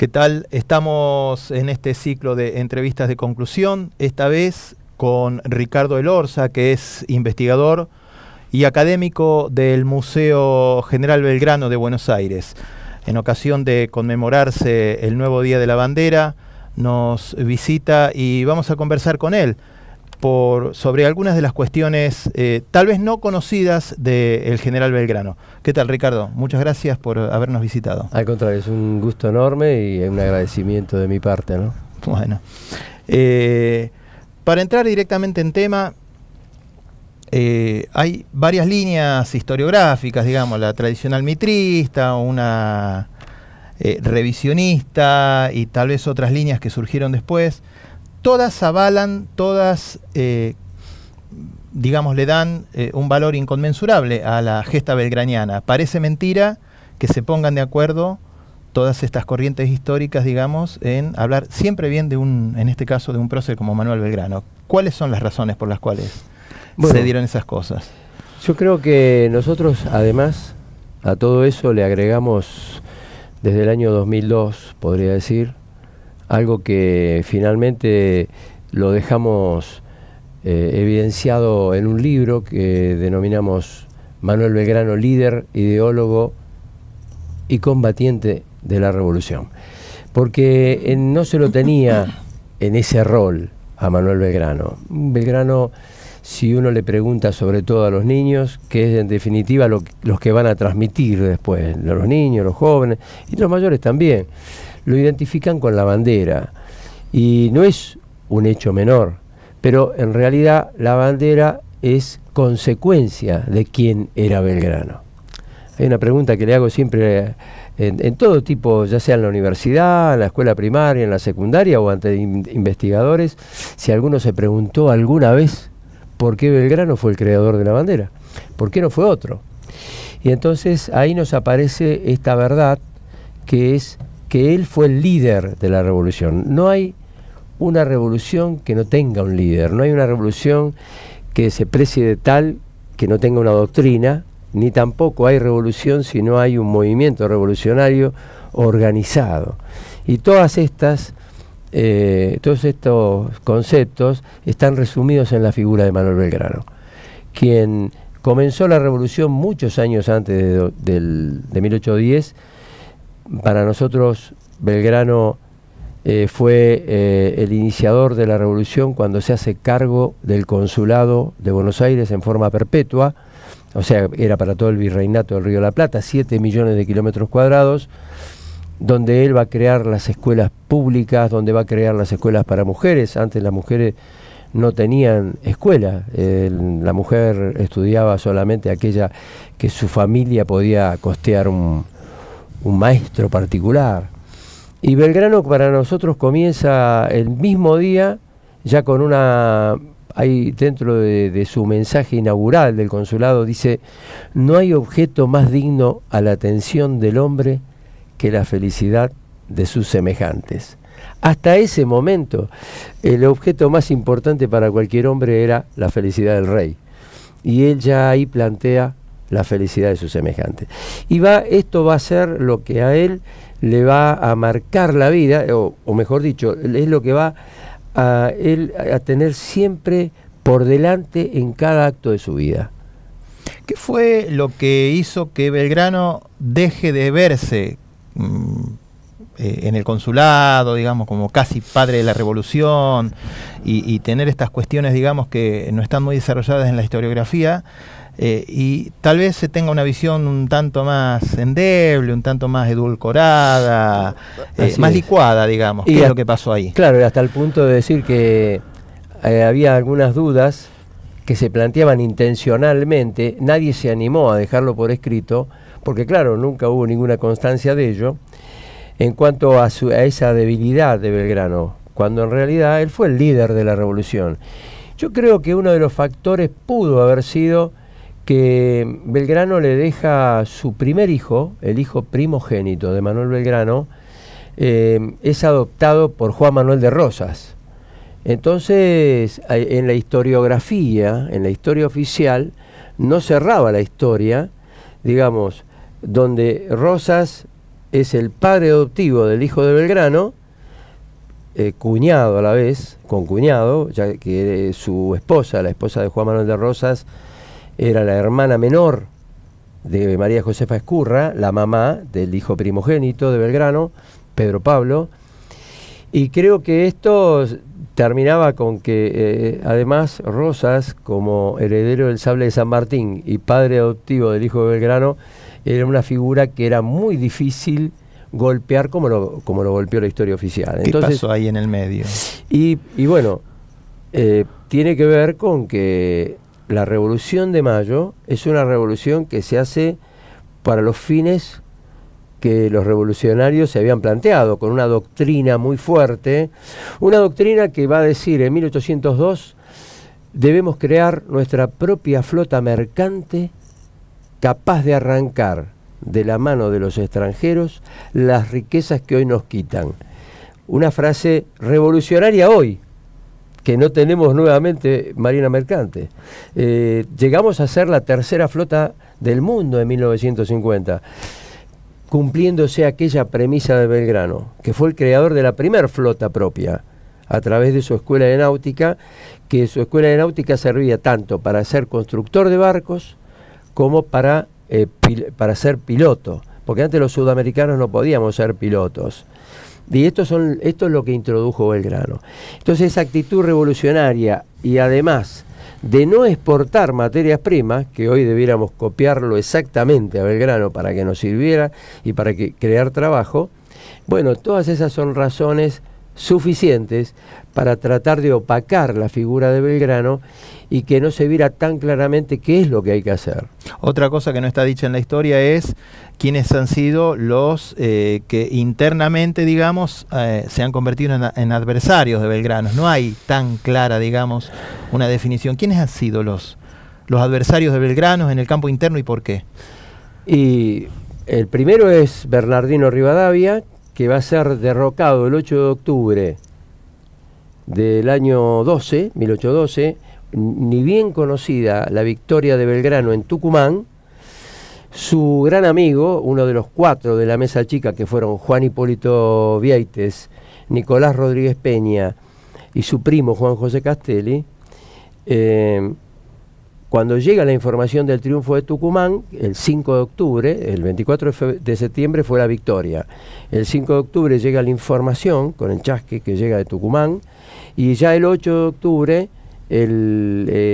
¿Qué tal? Estamos en este ciclo de entrevistas de conclusión, esta vez con Ricardo Elorza, que es investigador y académico del Museo General Belgrano de Buenos Aires. En ocasión de conmemorarse el nuevo Día de la Bandera, nos visita y vamos a conversar con él sobre algunas de las cuestiones tal vez no conocidas del General Belgrano. ¿Qué tal, Ricardo? Muchas gracias por habernos visitado. Al contrario, es un gusto enorme y un agradecimiento de mi parte, ¿no? Bueno, para entrar directamente en tema, hay varias líneas historiográficas, digamos, la tradicional mitrista, una revisionista y tal vez otras líneas que surgieron después. Todas avalan, todas, digamos, le dan un valor inconmensurable a la gesta belgraniana. Parece mentira que se pongan de acuerdo todas estas corrientes históricas, digamos, en hablar siempre bien de en este caso, de un prócer como Manuel Belgrano. ¿Cuáles son las razones por las cuales se dieron esas cosas? Yo creo que nosotros, además, a todo eso le agregamos, desde el año 2002, podría decir, algo que finalmente lo dejamos evidenciado en un libro que denominamos Manuel Belgrano, líder, ideólogo y combatiente de la revolución. Porque no se lo tenía en ese rol a Manuel Belgrano. Belgrano, si uno le pregunta sobre todo a los niños, que es en definitiva los que van a transmitir después, los niños, los jóvenes y los mayores también, lo identifican con la bandera. Y no es un hecho menor, pero en realidad la bandera es consecuencia de quién era Belgrano. Hay una pregunta que le hago siempre en todo tipo, ya sea en la universidad, en la escuela primaria, en la secundaria o ante investigadores, si alguno se preguntó alguna vez por qué Belgrano fue el creador de la bandera, por qué no fue otro. Y entonces ahí nos aparece esta verdad, que es que él fue el líder de la revolución. No hay una revolución que no tenga un líder, no hay una revolución que se precie de tal que no tenga una doctrina, ni tampoco hay revolución si no hay un movimiento revolucionario organizado. Y todos estos conceptos están resumidos en la figura de Manuel Belgrano, quien comenzó la revolución muchos años antes de 1810. Para nosotros Belgrano fue el iniciador de la revolución cuando se hace cargo del consulado de Buenos Aires en forma perpetua, o sea, era para todo el virreinato del Río de la Plata, 7 millones de kilómetros cuadrados, donde él va a crear las escuelas públicas, donde va a crear las escuelas para mujeres. Antes las mujeres no tenían escuela, la mujer estudiaba solamente aquella que su familia podía costear un maestro particular. Y Belgrano para nosotros comienza el mismo día, ya con ahí dentro de su mensaje inaugural del consulado, dice: no hay objeto más digno a la atención del hombre que la felicidad de sus semejantes. Hasta ese momento, el objeto más importante para cualquier hombre era la felicidad del rey. Y él ya ahí plantea la felicidad de sus semejantes. Y esto va a ser lo que a él le va a marcar la vida, o mejor dicho, es lo que va a él a tener siempre por delante en cada acto de su vida. ¿Qué fue lo que hizo que Belgrano deje de verse en el consulado, digamos, como casi padre de la revolución y tener estas cuestiones, digamos, que no están muy desarrolladas en la historiografía? Y tal vez se tenga una visión un tanto más endeble, un tanto más edulcorada, más licuada, digamos. ¿Qué es lo que pasó ahí? Claro, hasta el punto de decir que había algunas dudas que se planteaban intencionalmente, nadie se animó a dejarlo por escrito, porque claro, nunca hubo ninguna constancia de ello, en cuanto a esa debilidad de Belgrano, cuando en realidad él fue el líder de la revolución. Yo creo que uno de los factores pudo haber sido que Belgrano le deja su primer hijo, el hijo primogénito de Manuel Belgrano, es adoptado por Juan Manuel de Rosas. Entonces, en la historiografía, en la historia oficial, no cerraba la historia, digamos, donde Rosas es el padre adoptivo del hijo de Belgrano, cuñado a la vez, concuñado, ya que su esposa, la esposa de Juan Manuel de Rosas, era la hermana menor de María Josefa Ezcurra, la mamá del hijo primogénito de Belgrano, Pedro Pablo, y creo que esto terminaba con que además Rosas, como heredero del sable de San Martín y padre adoptivo del hijo de Belgrano, era una figura que era muy difícil golpear como lo golpeó la historia oficial. Entonces, ¿qué pasó ahí en el medio? Y bueno, tiene que ver con que la Revolución de Mayo es una revolución que se hace para los fines que los revolucionarios se habían planteado, con una doctrina muy fuerte, una doctrina que va a decir en 1802 debemos crear nuestra propia flota mercante capaz de arrancar de la mano de los extranjeros las riquezas que hoy nos quitan. Una frase revolucionaria hoy, que no tenemos nuevamente marina mercante. Llegamos a ser la tercera flota del mundo en 1950, cumpliéndose aquella premisa de Belgrano, que fue el creador de la primera flota propia, a través de su escuela de náutica, que su escuela de náutica servía tanto para ser constructor de barcos como para ser piloto, porque antes los sudamericanos no podíamos ser pilotos. Y esto es lo que introdujo Belgrano. Entonces esa actitud revolucionaria y además de no exportar materias primas, que hoy debiéramos copiarlo exactamente a Belgrano para que nos sirviera y para crear trabajo, bueno, todas esas son razones suficientes para tratar de opacar la figura de Belgrano y que no se viera tan claramente qué es lo que hay que hacer. Otra cosa que no está dicha en la historia es quiénes han sido los que internamente, digamos, se han convertido en adversarios de Belgrano. No hay tan clara, digamos, una definición. ¿Quiénes han sido los adversarios de Belgrano en el campo interno y por qué? Y el primero es Bernardino Rivadavia, que va a ser derrocado el 8 de octubre del año 1812, ni bien conocida la victoria de Belgrano en Tucumán. Su gran amigo, uno de los 4 de la mesa chica, que fueron Juan Hipólito Vieites, Nicolás Rodríguez Peña y su primo Juan José Castelli, cuando llega la información del triunfo de Tucumán, el 5 de octubre, el 24 de septiembre fue la victoria. El 5 de octubre llega la información con el chasque que llega de Tucumán, y ya el 8 de octubre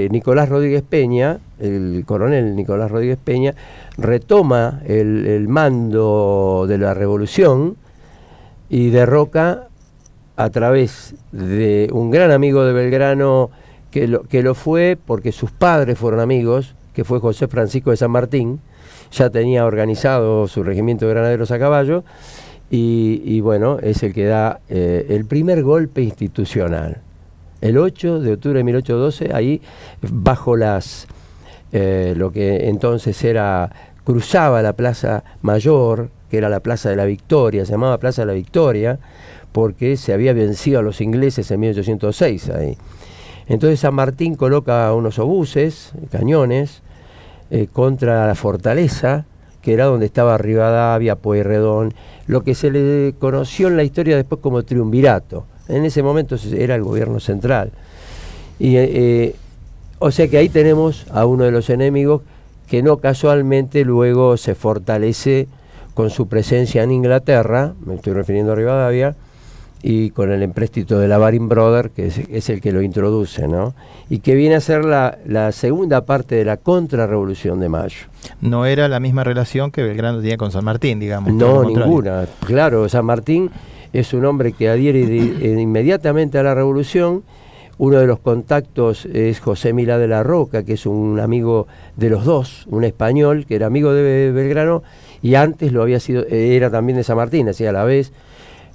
Nicolás Rodríguez Peña, el coronel Nicolás Rodríguez Peña, retoma el mando de la revolución y derroca a través de un gran amigo de Belgrano, que lo fue porque sus padres fueron amigos, que fue José Francisco de San Martín. Ya tenía organizado su regimiento de granaderos a caballo y bueno, es el que da el primer golpe institucional. El 8 de octubre de 1812, ahí bajo lo que entonces cruzaba la Plaza Mayor, que era la Plaza de la Victoria, se llamaba Plaza de la Victoria, porque se había vencido a los ingleses en 1806 ahí. Entonces San Martín coloca unos obuses, cañones, contra la fortaleza, que era donde estaba Rivadavia, Pueyrredón, lo que se le conoció en la historia después como triunvirato. En ese momento era el gobierno central. O sea que ahí tenemos a uno de los enemigos que no casualmente luego se fortalece con su presencia en Inglaterra, me estoy refiriendo a Rivadavia, y con el empréstito de la Baring Brothers, que es el que lo introduce, ¿no? Y que viene a ser la segunda parte de la contrarrevolución de Mayo. No era la misma relación que Belgrano tenía con San Martín, digamos. No, ninguna. Claro, San Martín es un hombre que adhiere inmediatamente a la revolución. Uno de los contactos es José Milá de la Roca, que es un amigo de los dos, un español que era amigo de Belgrano y antes lo había sido, era también de San Martín, así a la vez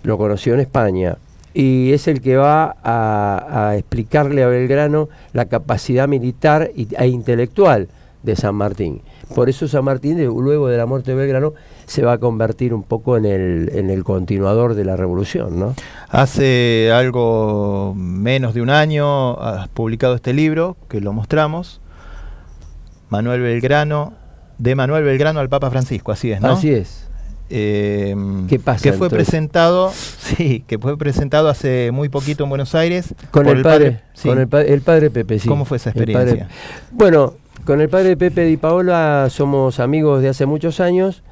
lo conoció en España. Y es el que va a explicarle a Belgrano la capacidad militar e intelectual de San Martín. Por eso San Martín, luego de la muerte de Belgrano, se va a convertir un poco en el continuador de la revolución, ¿no? Hace algo menos de un año has publicado este libro, que lo mostramos, Manuel Belgrano, de Manuel Belgrano al Papa Francisco, así es, ¿no? Así es. ¿Qué pasa, que fue entonces? presentado, sí, que fue presentado hace muy poquito en Buenos Aires Con por el padre, sí. con el padre Pepe, sí. ¿Cómo fue esa experiencia? Bueno, con el padre Pepe Di Paola somos amigos de hace muchos años,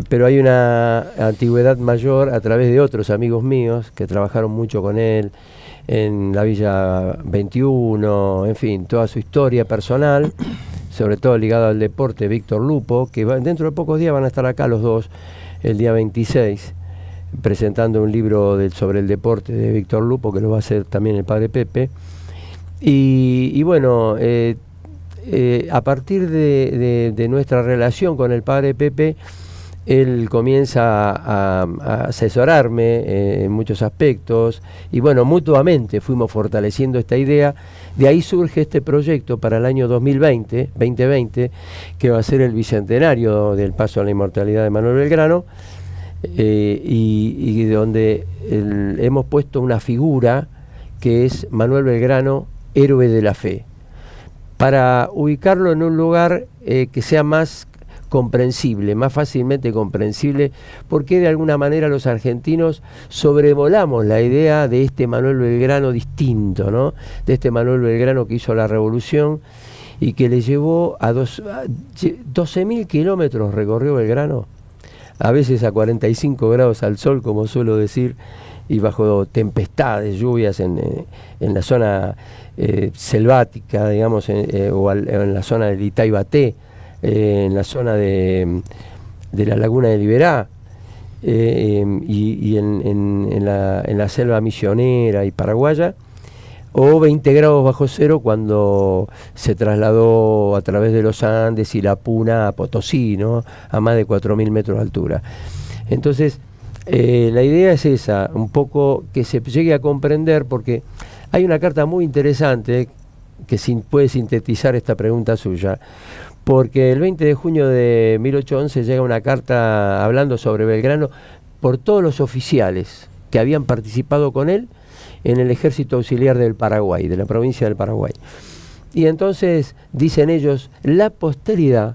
pero hay una antigüedad mayor a través de otros amigos míos que trabajaron mucho con él en la Villa 21, en fin, toda su historia personal, sobre todo ligada al deporte. Víctor Lupo, que dentro de pocos días van a estar acá los dos, el día 26, presentando un libro sobre el deporte de Víctor Lupo, que lo va a hacer también el padre Pepe. Y bueno, a partir de nuestra relación con el padre Pepe, él comienza a asesorarme en muchos aspectos, y bueno, mutuamente fuimos fortaleciendo esta idea. De ahí surge este proyecto para el año 2020, que va a ser el bicentenario del paso a la inmortalidad de Manuel Belgrano, y donde hemos puesto una figura que es Manuel Belgrano, héroe de la fe, para ubicarlo en un lugar que sea más comprensible, más fácilmente comprensible, porque de alguna manera los argentinos sobrevolamos la idea de este Manuel Belgrano distinto, ¿no? De este Manuel Belgrano que hizo la revolución y que le llevó a 12.000 kilómetros recorrió Belgrano, a veces a 45 grados al sol, como suelo decir, y bajo tempestades, lluvias en la zona selvática, digamos, o en la zona del Itaibaté, en la zona de la laguna de Liberá, y en la selva misionera y paraguaya, o 20 grados bajo cero cuando se trasladó a través de los Andes y la Puna a Potosí, ¿no? A más de 4.000 metros de altura. Entonces, la idea es esa, un poco que se llegue a comprender, porque hay una carta muy interesante que puede sintetizar esta pregunta suya, porque el 20 de junio de 1811 llega una carta hablando sobre Belgrano por todos los oficiales que habían participado con él en el ejército auxiliar del Paraguay, de la provincia del Paraguay. Y entonces dicen ellos, la posteridad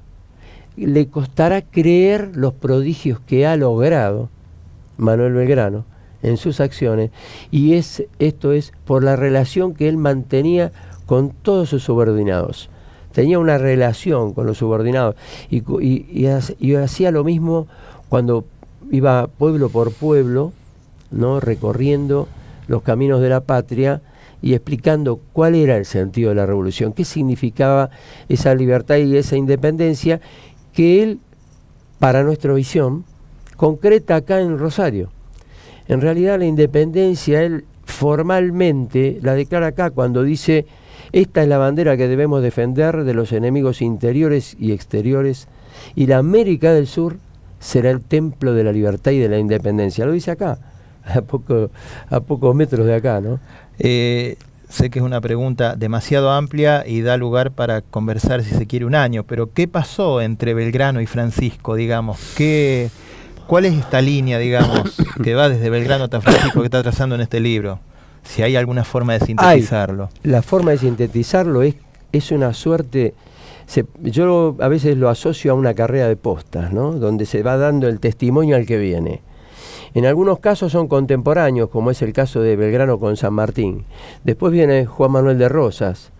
le costará creer los prodigios que ha logrado Manuel Belgrano en sus acciones, y esto es por la relación que él mantenía con todos sus subordinados. Tenía una relación con los subordinados y hacía lo mismo cuando iba pueblo por pueblo, ¿no? Recorriendo los caminos de la patria y explicando cuál era el sentido de la revolución, qué significaba esa libertad y esa independencia que él, para nuestra visión, concreta acá en Rosario. En realidad la independencia él formalmente la declara acá cuando dice: esta es la bandera que debemos defender de los enemigos interiores y exteriores, y la América del Sur será el templo de la libertad y de la independencia. Lo dice acá, a pocos metros de acá, ¿no? Sé que es una pregunta demasiado amplia y da lugar para conversar, si se quiere, un año, pero ¿qué pasó entre Belgrano y Francisco, digamos? ¿Cuál es esta línea, digamos, que va desde Belgrano hasta Francisco que está trazando en este libro? Si hay alguna forma de sintetizarlo. La forma de sintetizarlo es una suerte. Yo a veces lo asocio a una carrera de postas, ¿no? Donde se va dando el testimonio al que viene. En algunos casos son contemporáneos, como es el caso de Belgrano con San Martín. Después viene Juan Manuel de Rosas,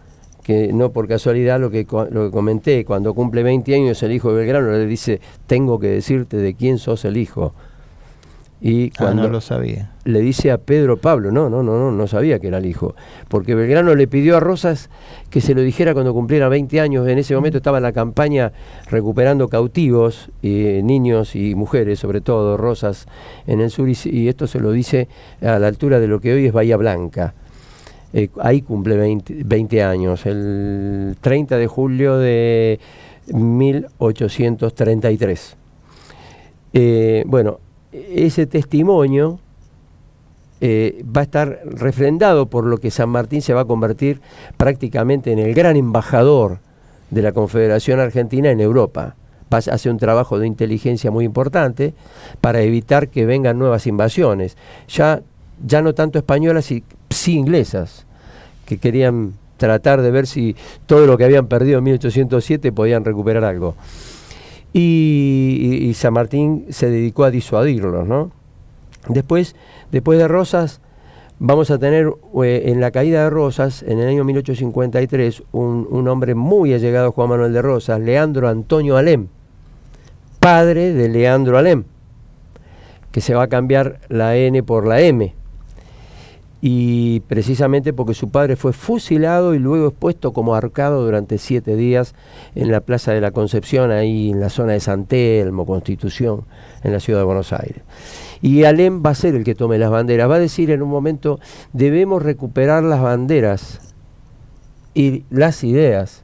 que no por casualidad lo que comenté, cuando cumple 20 años el hijo de Belgrano le dice: tengo que decirte de quién sos el hijo. Y cuando no lo sabía. Le dice a Pedro Pablo, no sabía que era el hijo, porque Belgrano le pidió a Rosas que se lo dijera cuando cumpliera 20 años. En ese momento estaba en la campaña recuperando cautivos, niños y mujeres, sobre todo Rosas en el sur, y esto se lo dice a la altura de lo que hoy es Bahía Blanca. Ahí cumple 20 años, el 30 de julio de 1833. Bueno, ese testimonio va a estar refrendado por lo que San Martín se va a convertir prácticamente en el gran embajador de la Confederación Argentina en Europa. Hace un trabajo de inteligencia muy importante para evitar que vengan nuevas invasiones, ya no tanto españolas, sí inglesas, que querían tratar de ver si todo lo que habían perdido en 1807 podían recuperar algo. y San Martín se dedicó a disuadirlos, ¿no? Después de Rosas, vamos a tener en la caída de Rosas, en el año 1853, un hombre muy allegado a Juan Manuel de Rosas, Leandro Antonio Alem, padre de Leandro Alem, que se va a cambiar la N por la M, y precisamente porque su padre fue fusilado y luego expuesto como ahorcado durante 7 días en la Plaza de la Concepción, ahí en la zona de San Telmo, Constitución, en la ciudad de Buenos Aires. Y Alem va a ser el que tome las banderas, va a decir en un momento, debemos recuperar las banderas y las ideas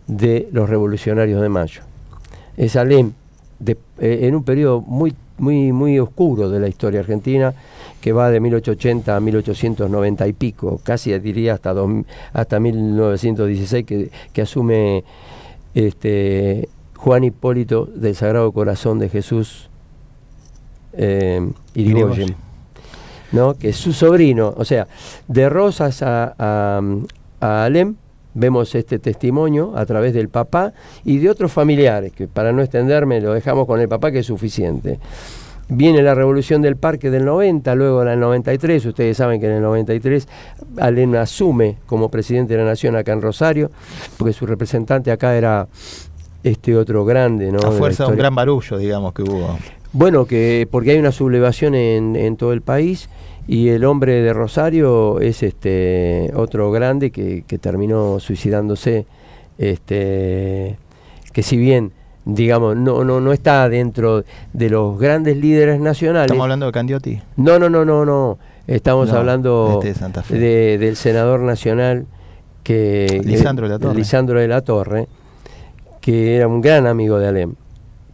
de los revolucionarios de Mayo. Es Alem, en un periodo muy oscuro de la historia argentina, que va de 1880 a 1890 y pico, casi diría hasta 1916, que asume Juan Hipólito del Sagrado Corazón de Jesús Irigoyen, ¿no? Que es su sobrino. O sea, de Rosas a Alem vemos este testimonio a través del papá y de otros familiares, que para no extenderme lo dejamos con el papá, que es suficiente. Viene la Revolución del Parque del 90, luego la del 93, ustedes saben que en el 93 Alem asume como presidente de la Nación acá en Rosario, porque su representante acá era otro grande, ¿no? A fuerza de un gran barullo, digamos, que hubo. Bueno, porque hay una sublevación en todo el país, y el hombre de Rosario es otro grande que terminó suicidándose, que si bien, digamos, no está dentro de los grandes líderes nacionales. ¿Estamos hablando de Candioti? No. Estamos hablando de Santa Fe. del senador nacional, Lisandro de la Torre, que era un gran amigo de Alem.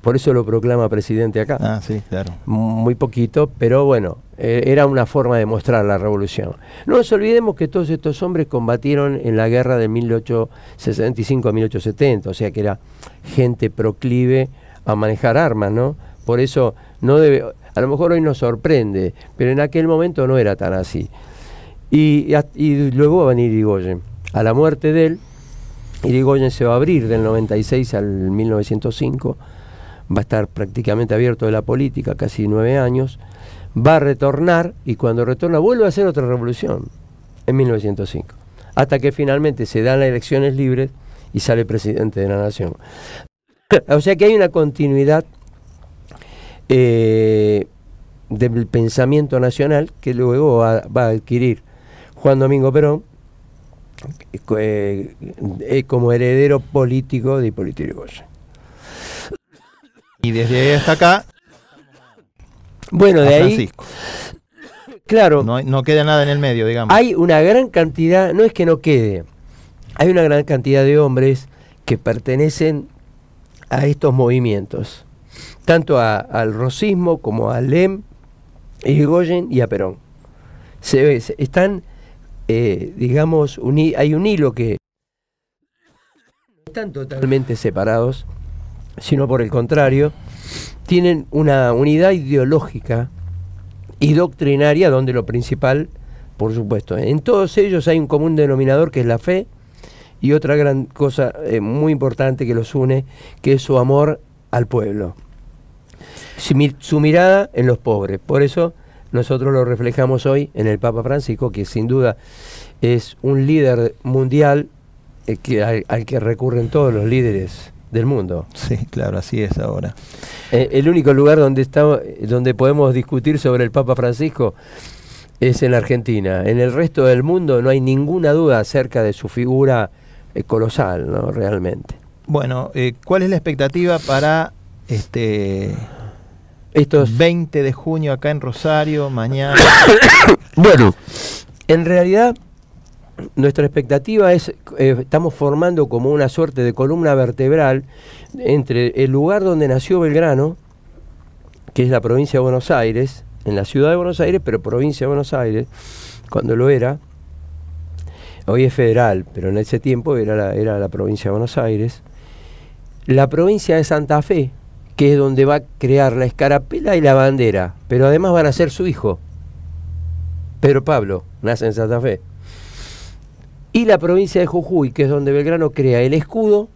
Por eso lo proclama presidente acá. Ah, sí, claro. Muy poquito, pero bueno, era una forma de mostrar la revolución. No nos olvidemos que todos estos hombres combatieron en la guerra de 1865 a 1870, o sea que era gente proclive a manejar armas, ¿no? Por eso a lo mejor hoy nos sorprende, pero en aquel momento no era tan así. Y luego va a venir Irigoyen. A la muerte de él, Irigoyen se va a abrir del 96 al 1905, va a estar prácticamente abierto de la política, casi 9 años, va a retornar, y cuando retorna vuelve a hacer otra revolución, en 1905, hasta que finalmente se dan las elecciones libres y sale presidente de la Nación. O sea que hay una continuidad del pensamiento nacional que luego va a adquirir Juan Domingo Perón como heredero político de Hipólito Yrigoyen. Y desde ahí hasta acá, bueno, de Francisco. Ahí, claro, no queda nada en el medio, digamos. Hay una gran cantidad, no es que no quede, hay una gran cantidad de hombres que pertenecen a estos movimientos, tanto al rosismo como a Alem, Irigoyen y a Perón. Están, digamos, hay un hilo que no están totalmente separados, sino por el contrario, tienen una unidad ideológica y doctrinaria, donde lo principal, por supuesto, en todos ellos hay un común denominador, que es la fe, y otra gran cosa muy importante que los une, que es su amor al pueblo, su mirada en los pobres. Por eso nosotros lo reflejamos hoy en el Papa Francisco, que sin duda es un líder mundial al que recurren todos los líderes del mundo. Sí, claro, así es ahora. El único lugar donde podemos discutir sobre el Papa Francisco es en la Argentina. En el resto del mundo no hay ninguna duda acerca de su figura colosal, ¿no? Realmente. Bueno, ¿cuál es la expectativa para estos 20 de junio acá en Rosario, mañana? Bueno, en realidad nuestra expectativa es, estamos formando como una suerte de columna vertebral entre el lugar donde nació Belgrano, que es la provincia de Buenos Aires, en la ciudad de Buenos Aires, pero provincia de Buenos Aires, cuando lo era. Hoy es federal, pero en ese tiempo era la provincia de Buenos Aires. La provincia de Santa Fe, que es donde va a crear la escarapela y la bandera, pero además van a ser su hijo, Pedro Pablo, nace en Santa Fe. Y la provincia de Jujuy, que es donde Belgrano crea el escudo,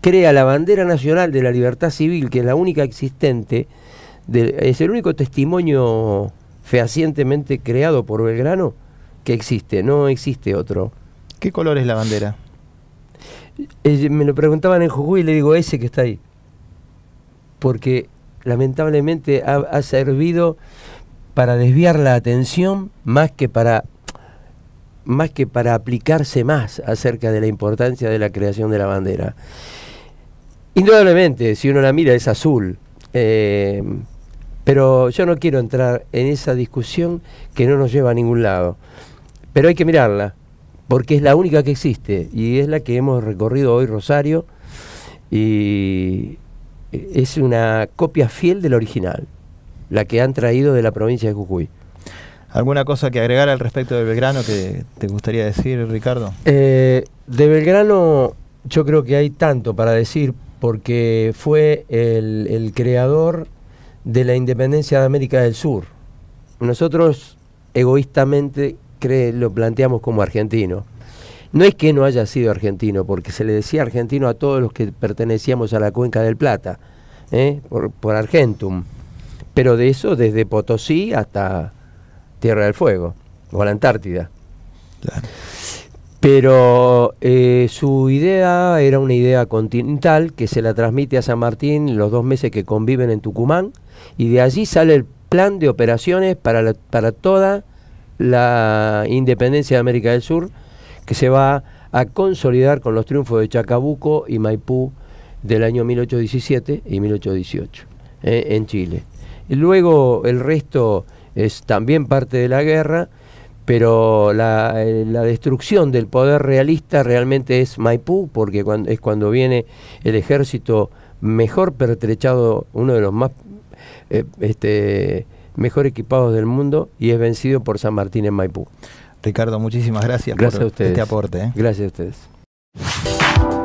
crea la bandera nacional de la libertad civil, que es la única existente, es el único testimonio fehacientemente creado por Belgrano que existe, no existe otro. ¿Qué color es la bandera? Me lo preguntaban en Jujuy y le digo, ese que está ahí. Porque lamentablemente ha servido para desviar la atención más que para aplicarse más acerca de la importancia de la creación de la bandera. Indudablemente, si uno la mira es azul, pero yo no quiero entrar en esa discusión que no nos lleva a ningún lado. Pero hay que mirarla, porque es la única que existe y es la que hemos recorrido hoy Rosario, y es una copia fiel del original, la que han traído de la provincia de Jujuy. ¿Alguna cosa que agregar al respecto de Belgrano que te gustaría decir, Ricardo? De Belgrano yo creo que hay tanto para decir, porque fue el creador de la independencia de América del Sur. Nosotros egoístamente lo planteamos como argentino. No es que no haya sido argentino, porque se le decía argentino a todos los que pertenecíamos a la Cuenca del Plata, por Argentum. Pero de eso desde Potosí hasta Tierra del Fuego, o la Antártida. Claro. Pero su idea era una idea continental que se la transmite a San Martín los 2 meses que conviven en Tucumán, y de allí sale el plan de operaciones para toda la independencia de América del Sur, que se va a consolidar con los triunfos de Chacabuco y Maipú del año 1817 y 1818 en Chile. Y luego el resto es también parte de la guerra, pero la destrucción del poder realista realmente es Maipú, porque es cuando viene el ejército mejor pertrechado, uno de los más mejor equipados del mundo, y es vencido por San Martín en Maipú. Ricardo, muchísimas gracias por a ustedes. este aporte. Gracias a ustedes.